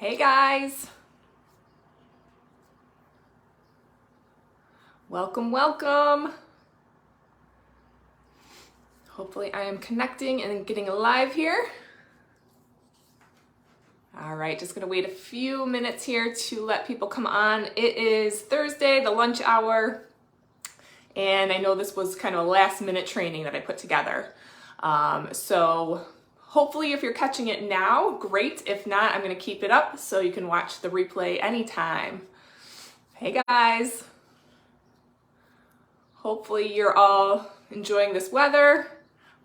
Hey guys, welcome. Hopefully I am connecting and getting live here. All right, just gonna wait a few minutes here to let people come on. It is Thursday, the lunch hour, and I know this was kind of a last minute training that I put together. So hopefully if you're catching it now, great. If not, I'm gonna keep it up so you can watch the replay anytime. Hey guys. Hopefully you're all enjoying this weather.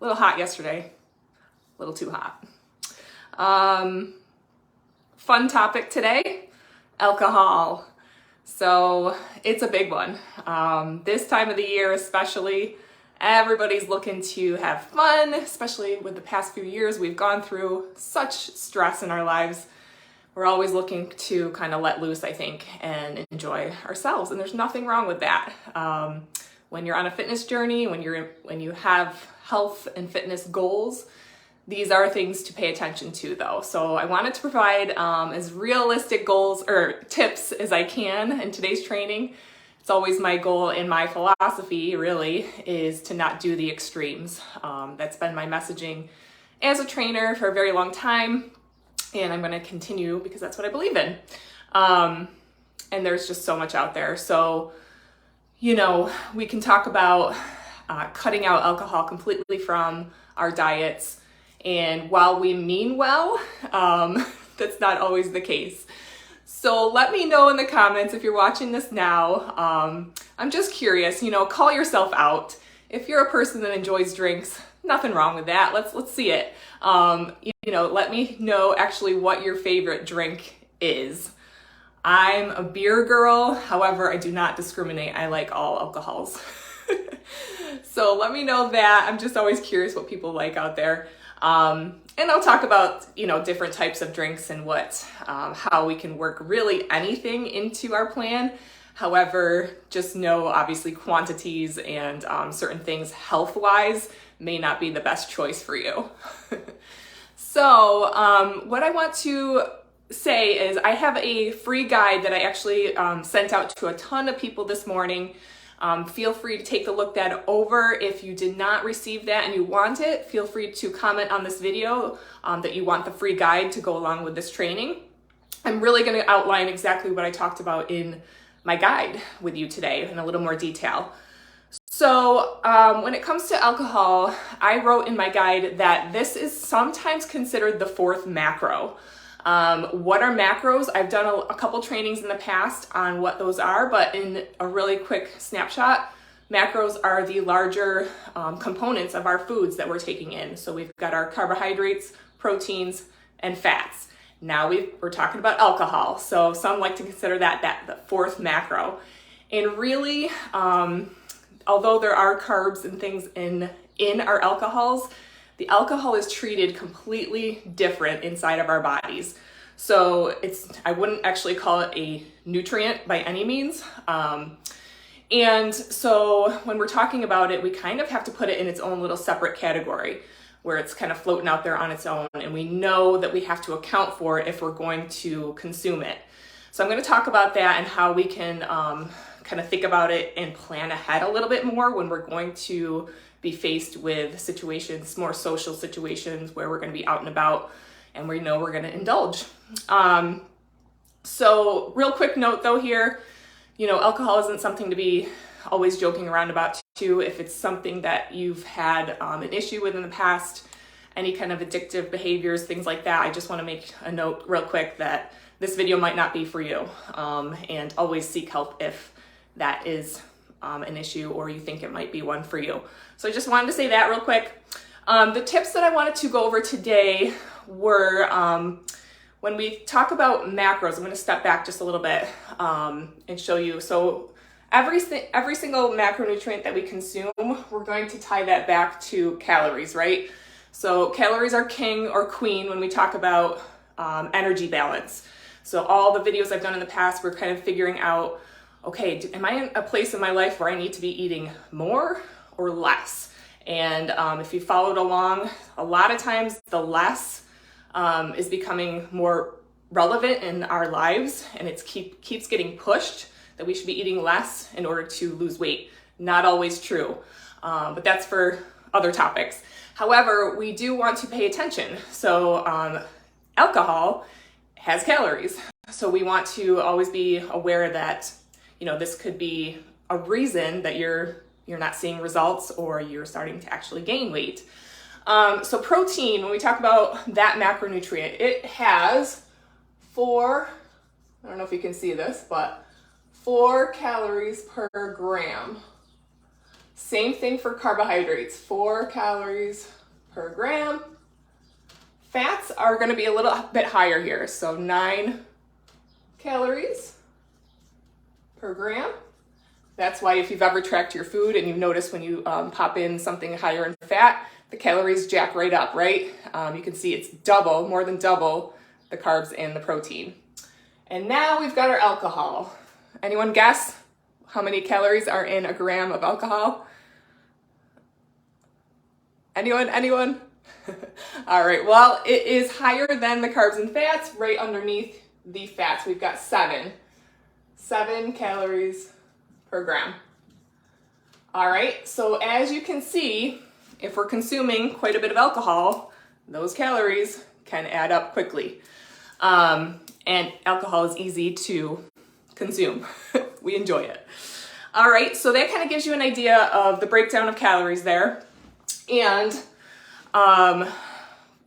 A little hot yesterday, a little too hot. Fun topic today, alcohol. So it's a big one. This time of the year especially, everybody's looking to have fun, especially with the past few years. We've gone through such stress in our lives. We're always looking to kind of let loose, I think, and enjoy ourselves. And there's nothing wrong with that. When you're on a fitness journey, when you have health and fitness goals, these are things to pay attention to though. So I wanted to provide as realistic goals or tips as I can in today's training. It's always my goal and my philosophy really is to not do the extremes. That's been my messaging as a trainer for a very long time. And I'm gonna continue because that's what I believe in. And there's just so much out there. So, you know, we can talk about cutting out alcohol completely from our diets. And while we mean well, that's not always the case. So let me know in the comments if you're watching this now. I'm just curious, you know, call yourself out. If you're a person that enjoys drinks, nothing wrong with that. Let's see it. You know, let me know actually what your favorite drink is. I'm a beer girl. However, I do not discriminate. I like all alcohols. So let me know that. I'm just always curious what people like out there. And I'll talk about, you know, different types of drinks and how we can work really anything into our plan. However, just know obviously quantities and certain things health-wise may not be the best choice for you. So what I want to say is I have a free guide that I actually sent out to a ton of people this morning. Feel free to take a look that over. If you did not receive that and you want it, feel free to comment on this video that you want the free guide to go along with this training. I'm really going to outline exactly what I talked about in my guide with you today in a little more detail. So when it comes to alcohol, I wrote in my guide that this is sometimes considered the fourth macro. What are macros? I've done a couple trainings in the past on what those are, but in a really quick snapshot, macros are the larger components of our foods that we're taking in. So we've got our carbohydrates, proteins, and fats. Now we're talking about alcohol. So some like to consider that the fourth macro. And really, although there are carbs and things in our alcohols, the alcohol is treated completely different inside of our bodies. So I wouldn't actually call it a nutrient by any means. And so when we're talking about it, we kind of have to put it in its own little separate category where it's kind of floating out there on its own. And we know that we have to account for it if we're going to consume it. So I'm going to talk about that and how we can kind of think about it and plan ahead a little bit more when we're going to be faced with situations, more social situations where we're going to be out and about and we know we're going to indulge. So real quick note though here, you know, alcohol isn't something to be always joking around about too. If it's something that you've had an issue with in the past, any kind of addictive behaviors, things like that, I just want to make a note real quick that this video might not be for you, and always seek help if that is an issue or you think it might be one for you. So I just wanted to say that real quick. The tips that I wanted to go over today were when we talk about macros. I'm going to step back just a little bit and show you. So every single macronutrient that we consume, we're going to tie that back to calories, right? So calories are king or queen when we talk about energy balance. So all the videos I've done in the past, we're kind of figuring out, okay, am I in a place in my life where I need to be eating more or less? And if you followed along, a lot of times the less is becoming more relevant in our lives, and it keeps getting pushed that we should be eating less in order to lose weight. Not always true, but that's for other topics. However, we do want to pay attention. So alcohol has calories. So we want to always be aware that, this could be a reason that you're not seeing results or you're starting to actually gain weight. So protein, when we talk about that macronutrient, it has I don't know if you can see this, but 4 calories per gram. Same thing for carbohydrates, 4 calories per gram. Fats are going to be a little bit higher here, so 9 calories per gram. That's why if you've ever tracked your food and you've noticed when you pop in something higher in fat, the calories jack right up, right? You can see it's more than double the carbs and the protein. And now we've got our alcohol. Anyone guess how many calories are in a gram of alcohol? Anyone? All right, well, it is higher than the carbs and fats. Right underneath the fats, we've got 7 calories per gram. All right, so as you can see, if we're consuming quite a bit of alcohol, those calories can add up quickly. And alcohol is easy to consume. We enjoy it. All right, so that kind of gives you an idea of the breakdown of calories there. And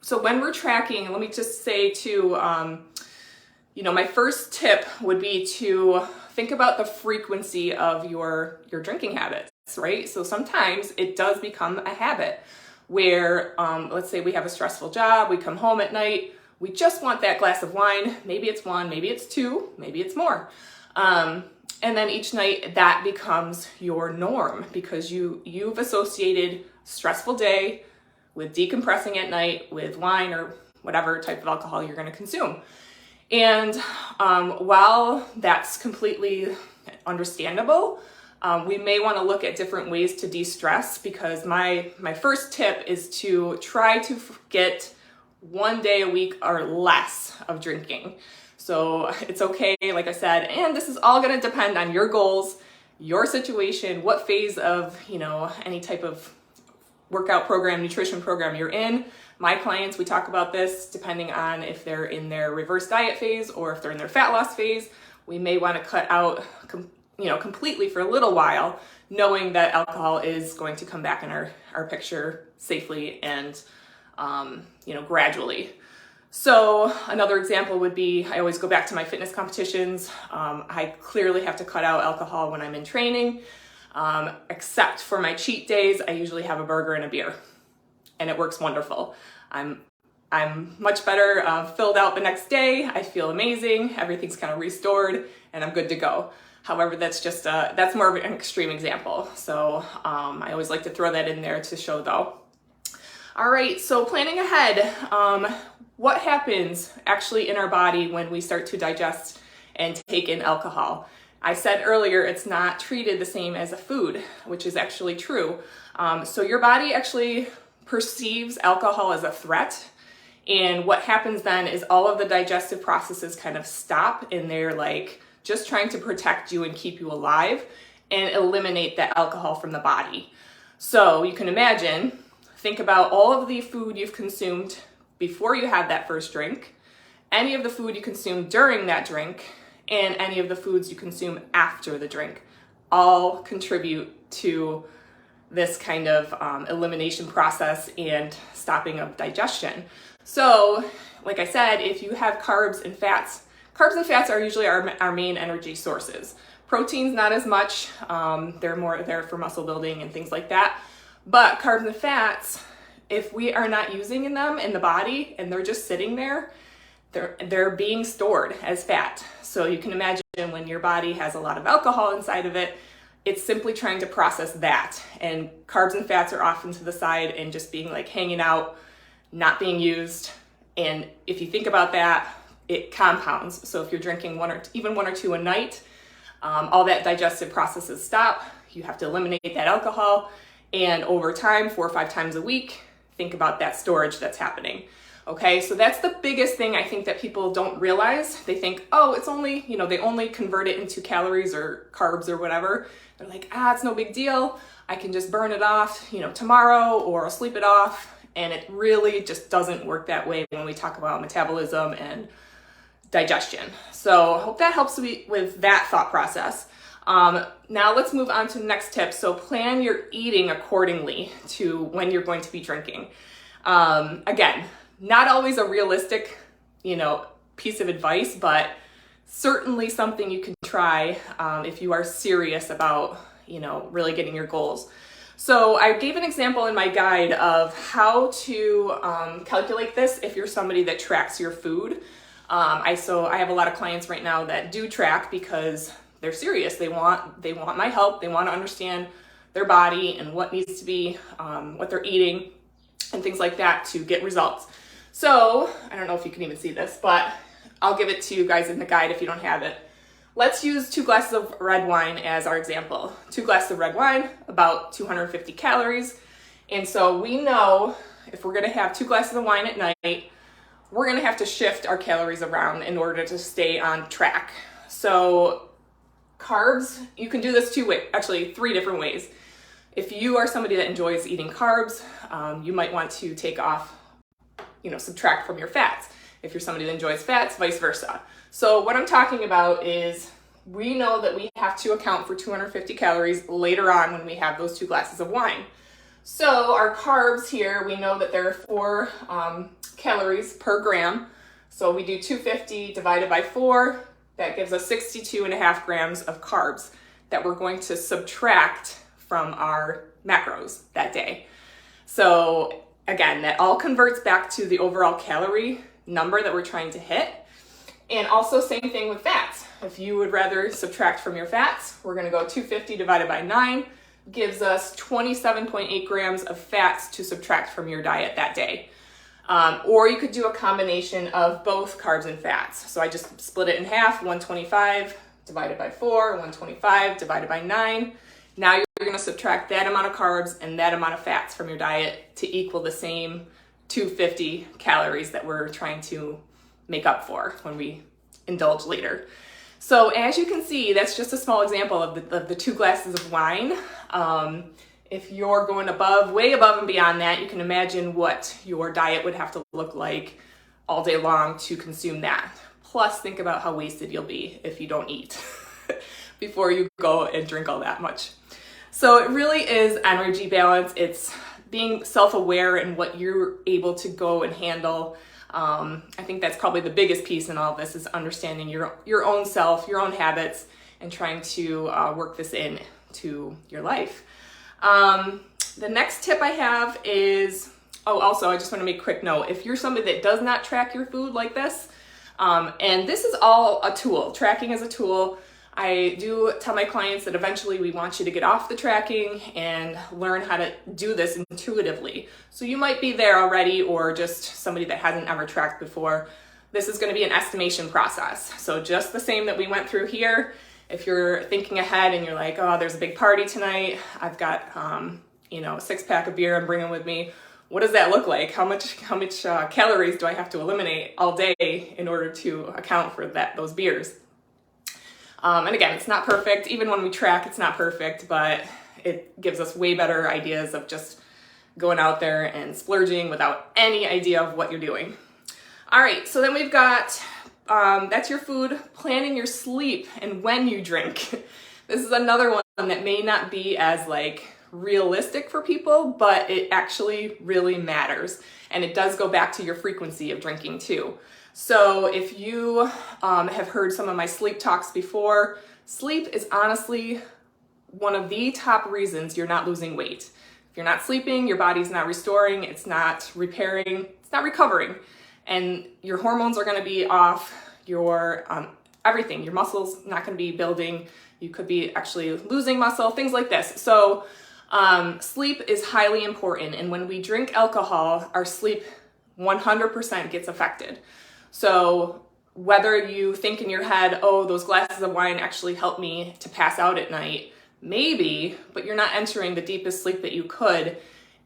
so when we're tracking, let me just say too, my first tip would be to think about the frequency of your drinking habits, right? So sometimes it does become a habit where, let's say we have a stressful job, we come home at night, we just want that glass of wine. Maybe it's 1, maybe it's 2, maybe it's more. And then each night that becomes your norm because you've associated stressful day with decompressing at night with wine or whatever type of alcohol you're going to consume. And while that's completely understandable, we may want to look at different ways to de-stress because my first tip is to try to get 1 day a week or less of drinking. So it's okay, like I said, and this is all going to depend on your goals, your situation, what phase of, any type of workout program, nutrition program you're in. My clients, we talk about this depending on if they're in their reverse diet phase or if they're in their fat loss phase. We may want to cut out, completely for a little while, knowing that alcohol is going to come back in our picture safely and, gradually. So another example would be, I always go back to my fitness competitions. I clearly have to cut out alcohol when I'm in training. Except for my cheat days, I usually have a burger and a beer, and it works wonderful. I'm much better filled out the next day. I feel amazing. Everything's kind of restored, and I'm good to go. However, that's more of an extreme example. So I always like to throw that in there to show though. All right, so planning ahead. What happens actually in our body when we start to digest and take in alcohol? I said earlier, it's not treated the same as a food, which is actually true. So your body actually perceives alcohol as a threat. And what happens then is all of the digestive processes kind of stop and they're like just trying to protect you and keep you alive and eliminate that alcohol from the body. So you can imagine, think about all of the food you've consumed before you had that first drink, any of the food you consumed during that drink, and any of the foods you consume after the drink all contribute to this kind of elimination process and stopping of digestion. So, like I said, if you have carbs and fats are usually our main energy sources. Proteins, not as much. They're more there for muscle building and things like that. But carbs and fats, if we are not using them in the body and they're just sitting there, they're being stored as fat. So you can imagine when your body has a lot of alcohol inside of it, it's simply trying to process that. And carbs and fats are often to the side and just being like hanging out, not being used. And if you think about that, it compounds. So if you're drinking even one or two a night, all that digestive processes stop. You have to eliminate that alcohol. And over time, 4 or 5 times a week, think about that storage that's happening. Okay, so that's the biggest thing I think that people don't realize. They think, oh, it's only, they only convert it into calories or carbs or whatever. They're like, it's no big deal. I can just burn it off, tomorrow, or I'll sleep it off. And it really just doesn't work that way when we talk about metabolism and digestion. So I hope that helps with that thought process. Now let's move on to the next tip. So plan your eating accordingly to when you're going to be drinking. Again, not always a realistic, piece of advice, but certainly something you can try if you are serious about, really getting your goals. So I gave an example in my guide of how to calculate this if you're somebody that tracks your food. I have a lot of clients right now that do track because they're serious. They want my help. They want to understand their body and what needs to be, what they're eating and things like that to get results. So I don't know if you can even see this, but I'll give it to you guys in the guide if you don't have it. Let's use 2 glasses of red wine as our example. 2 glasses of red wine, about 250 calories. And so we know if we're gonna have 2 glasses of wine at night, we're gonna have to shift our calories around in order to stay on track. So carbs, you can do this 3 different ways. If you are somebody that enjoys eating carbs, you might want to take off, subtract from your fats. If you're somebody that enjoys fats, vice versa. So what I'm talking about is we know that we have to account for 250 calories later on when we have those 2 glasses of wine. So our carbs here, we know that there are 4 calories per gram. So we do 250 divided by 4. That gives us 62.5 grams of carbs that we're going to subtract from our macros that day. So again, that all converts back to the overall calorie number that we're trying to hit. And also same thing with fats. If you would rather subtract from your fats, we're gonna go 250 divided by 9 gives us 27.8 grams of fats to subtract from your diet that day. Or you could do a combination of both carbs and fats. So I just split it in half, 125 divided by 4, 125 divided by 9. Now you're gonna subtract that amount of carbs and that amount of fats from your diet to equal the same 250 calories that we're trying to make up for when we indulge later. So as you can see, that's just a small example of the 2 glasses of wine. If you're going way above and beyond that, you can imagine what your diet would have to look like all day long to consume that. Plus, think about how wasted you'll be if you don't eat before you go and drink all that much. So it really is energy balance. It's being self-aware in what you're able to go and handle. I think that's probably the biggest piece in all of this is understanding your own self, your own habits, and trying to work this in to your life. The next tip I have is, also I just want to make a quick note. If you're somebody that does not track your food like this, and this is all a tool, tracking is a tool. I do tell my clients that eventually we want you to get off the tracking and learn how to do this intuitively. So you might be there already or just somebody that hasn't ever tracked before. This is going to be an estimation process. So just the same that we went through here, if you're thinking ahead and you're like, oh, there's a big party tonight, I've got a 6-pack of beer I'm bringing with me. What does that look like? How much calories do I have to eliminate all day in order to account for those beers? And again, it's not perfect. Even when we track, it's not perfect, but it gives us way better ideas of just going out there and splurging without any idea of what you're doing. All right, so then we've got, that's your food, planning your sleep and when you drink. This is another one that may not be as realistic for people, but it actually really matters. And it does go back to your frequency of drinking too. So if you have heard some of my sleep talks before, sleep is honestly one of the top reasons you're not losing weight. If you're not sleeping, your body's not restoring, it's not repairing, it's not recovering. And your hormones are gonna be off, your everything, your muscles not gonna be building, you could be actually losing muscle, things like this. So sleep is highly important. And when we drink alcohol, our sleep 100% gets affected. So whether you think in your head, oh, those glasses of wine actually help me to pass out at night, maybe, but you're not entering the deepest sleep that you could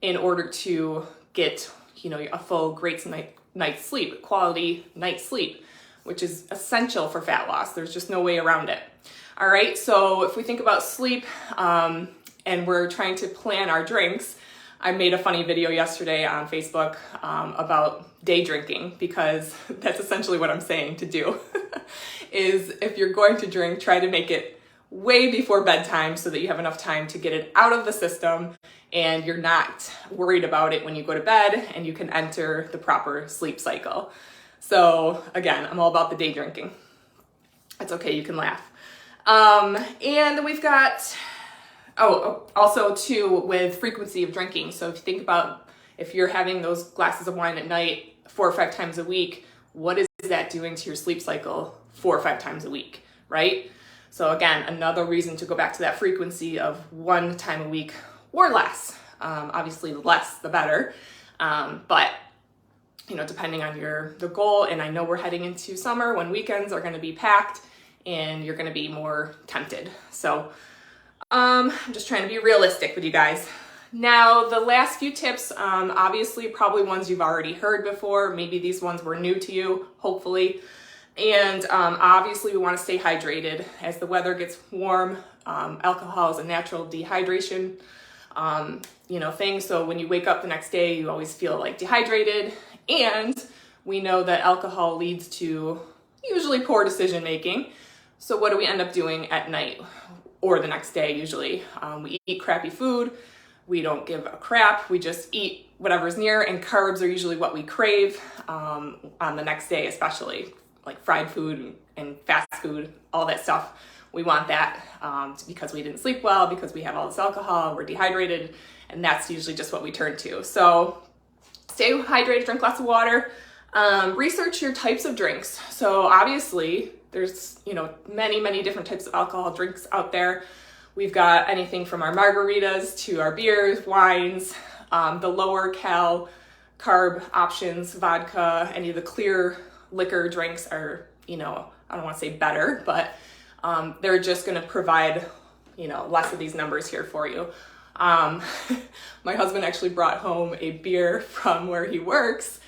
in order to get, a full great night's sleep, quality night's sleep, which is essential for fat loss. There's just no way around it. All right, so if we think about sleep and we're trying to plan our drinks, I made a funny video yesterday on Facebook about day drinking, because that's essentially what I'm saying to do. Is if you're going to drink, try to make it way before bedtime so that you have enough time to get it out of the system and you're not worried about it when you go to bed, and you can enter the proper sleep cycle. So again, I'm all about the day drinking. It's okay, you can laugh. And we've got, also too, with frequency of drinking. So if you think about, if you're having those glasses of wine at night 4 or 5 times a week, what is that doing to your sleep cycle 4 or 5 times a week, right? So again, another reason to go back to that frequency of 1 time a week or less. Obviously, the less, the better. But you know, depending on the goal, and I know we're heading into summer when weekends are going to be packed and you're going to be more tempted. So I'm just trying to be realistic with you guys. Now, the last few tips, obviously probably ones you've already heard before. Maybe these ones were new to you, hopefully. And obviously we want to stay hydrated as the weather gets warm. Alcohol is a natural dehydration thing. So when you wake up the next day, you always feel like dehydrated. And we know that alcohol leads to usually poor decision making. So what do we end up doing at night or the next day usually? We eat crappy food. We don't give a crap. We just eat whatever's near, and carbs are usually what we crave on the next day, especially like fried food and fast food, all that stuff. We want that because we didn't sleep well, because we have all this alcohol, we're dehydrated, and that's usually just what we turn to. So stay hydrated, drink lots of water, research your types of drinks. So obviously there's, many different types of alcohol drinks out there. We've got anything from our margaritas to our beers, wines, the lower cal carb options, vodka, any of the clear liquor drinks are, I don't want to say better, but they're just going to provide, less of these numbers here for you. My husband actually brought home a beer from where he works,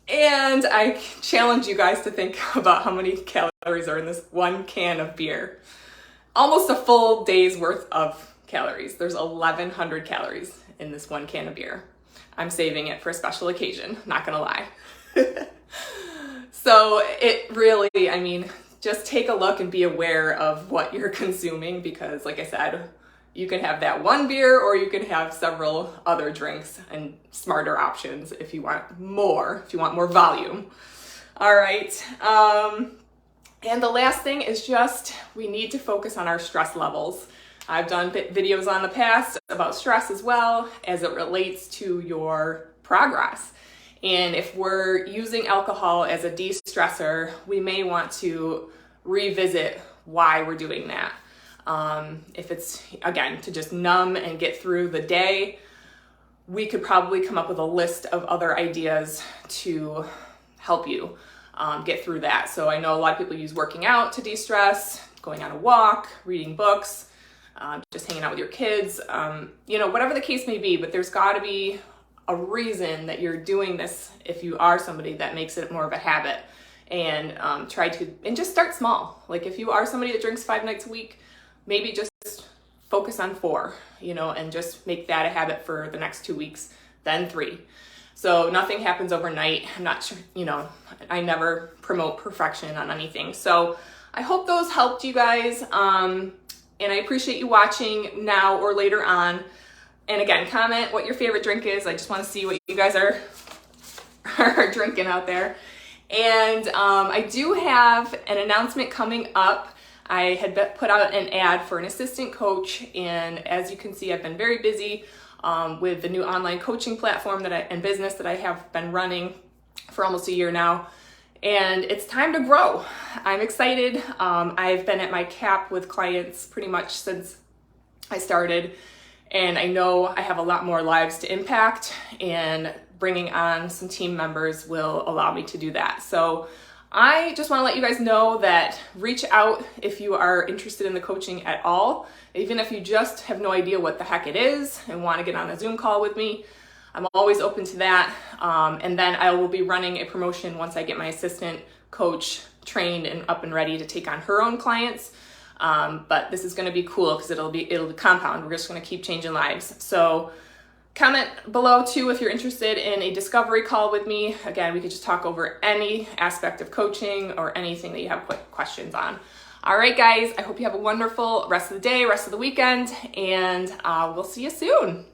and I challenge you guys to think about how many calories are in this one can of beer. Almost a full day's worth of calories. There's 1,100 calories in this one can of beer. I'm saving it for a special occasion, not gonna lie. So it really, just take a look and be aware of what you're consuming, because like I said, you can have that one beer or you can have several other drinks and smarter options if you want more volume. All right. And the last thing is just, we need to focus on our stress levels. I've done videos on the past about stress as well as it relates to your progress. And if we're using alcohol as a de-stressor, we may want to revisit why we're doing that. If it's, again, to just numb and get through the day, we could probably come up with a list of other ideas to help you get through that. So I know a lot of people use working out to de-stress, going on a walk, reading books, just hanging out with your kids, whatever the case may be, but there's got to be a reason that you're doing this if you are somebody that makes it more of a habit. And just start small. Like if you are somebody that drinks 5 nights a week, maybe just focus on 4, and just make that a habit for the next 2 weeks, then 3. So nothing happens overnight. I'm not sure, I never promote perfection on anything. So I hope those helped you guys. And I appreciate you watching now or later on. And again, comment what your favorite drink is. I just want to see what you guys are drinking out there. And I do have an announcement coming up. I had put out an ad for an assistant coach, and as you can see, I've been very busy with the new online coaching platform and business that I have been running for almost a year now. And it's time to grow. I'm excited. I've been at my cap with clients pretty much since I started, and I know I have a lot more lives to impact, and bringing on some team members will allow me to do that. So I just want to let you guys know that reach out if you are interested in the coaching at all, even if you just have no idea what the heck it is and want to get on a Zoom call with me. I'm always open to that. And then I will be running a promotion once I get my assistant coach trained and up and ready to take on her own clients. But this is going to be cool because it'll be compound. We're just going to keep changing lives. So comment below too if you're interested in a discovery call with me. Again, we could just talk over any aspect of coaching or anything that you have quick questions on. All right, guys, I hope you have a wonderful rest of the day, rest of the weekend, and we'll see you soon.